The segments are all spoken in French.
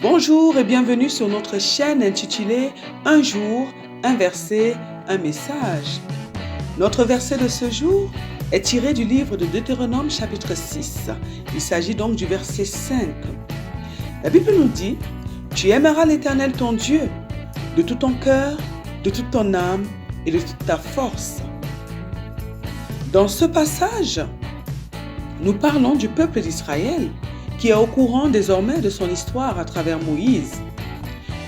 Bonjour et bienvenue sur notre chaîne intitulée Un jour, un verset, un message. Notre verset de ce jour est tiré du livre de Deutéronome chapitre 6. Il s'agit donc du verset 5. La Bible nous dit « Tu aimeras l'Éternel ton Dieu de tout ton cœur, de toute ton âme et de toute ta force. » Dans ce passage, nous parlons du peuple d'Israël qui est au courant désormais de son histoire à travers Moïse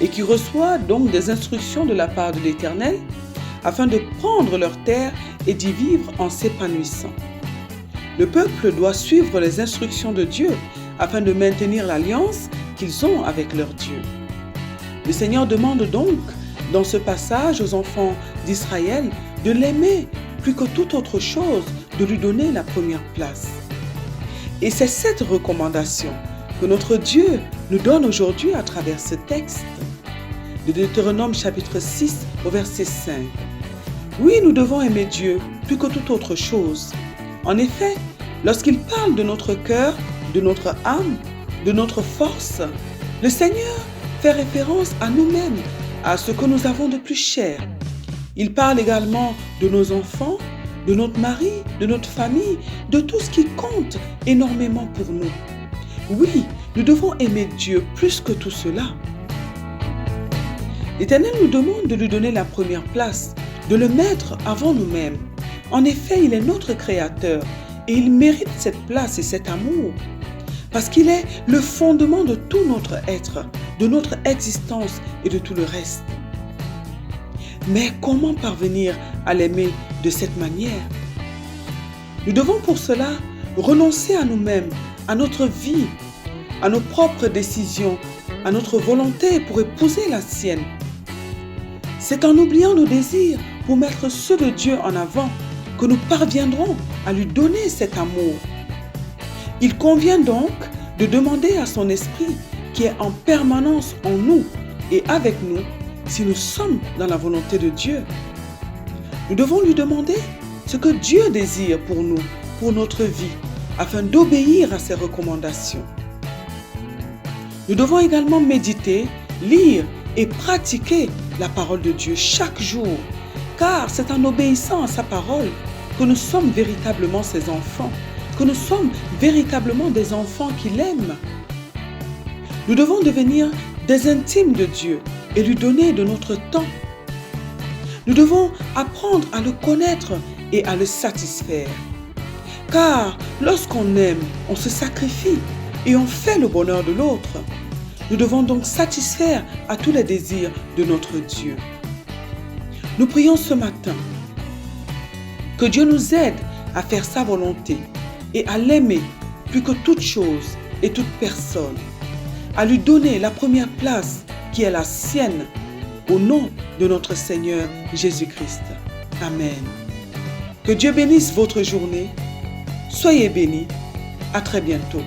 et qui reçoit donc des instructions de la part de l'Éternel afin de prendre leur terre et d'y vivre en s'épanouissant. Le peuple doit suivre les instructions de Dieu afin de maintenir l'alliance qu'ils ont avec leur Dieu. Le Seigneur demande donc dans ce passage aux enfants d'Israël de l'aimer plus que toute autre chose, de lui donner la première place. Et c'est cette recommandation que notre Dieu nous donne aujourd'hui à travers ce texte de Deutéronome chapitre 6 au verset 5. Oui, nous devons aimer Dieu plus que toute autre chose. En effet, lorsqu'il parle de notre cœur, de notre âme, de notre force, le Seigneur fait référence à nous-mêmes, à ce que nous avons de plus cher. Il parle également de nos enfants, de notre mari, de notre famille, de tout ce qui compte énormément pour nous. Oui, nous devons aimer Dieu plus que tout cela. L'Éternel nous demande de lui donner la première place, de le mettre avant nous-mêmes. En effet, il est notre Créateur et il mérite cette place et cet amour parce qu'il est le fondement de tout notre être, de notre existence et de tout le reste. Mais comment parvenir à l'aimer de cette manière? Nous devons pour cela renoncer à nous-mêmes, à notre vie, à nos propres décisions, à notre volonté pour épouser la sienne. C'est en oubliant nos désirs pour mettre ceux de Dieu en avant que nous parviendrons à lui donner cet amour. Il convient donc de demander à son esprit qui est en permanence en nous et avec nous si nous sommes dans la volonté de Dieu. Nous devons lui demander ce que Dieu désire pour nous, pour notre vie, afin d'obéir à ses recommandations. Nous devons également méditer, lire et pratiquer la parole de Dieu chaque jour, car c'est en obéissant à sa parole que nous sommes véritablement ses enfants, que nous sommes véritablement des enfants qu'il aime. Nous devons devenir des intimes de Dieu et lui donner de notre temps. Nous devons apprendre à le connaître et à le satisfaire. Car lorsqu'on aime, on se sacrifie et on fait le bonheur de l'autre. Nous devons donc satisfaire à tous les désirs de notre Dieu. Nous prions ce matin que Dieu nous aide à faire sa volonté et à l'aimer plus que toute chose et toute personne, à lui donner la première place qui est la sienne, au nom de notre Seigneur Jésus-Christ. Amen. Que Dieu bénisse votre journée. Soyez bénis. À très bientôt.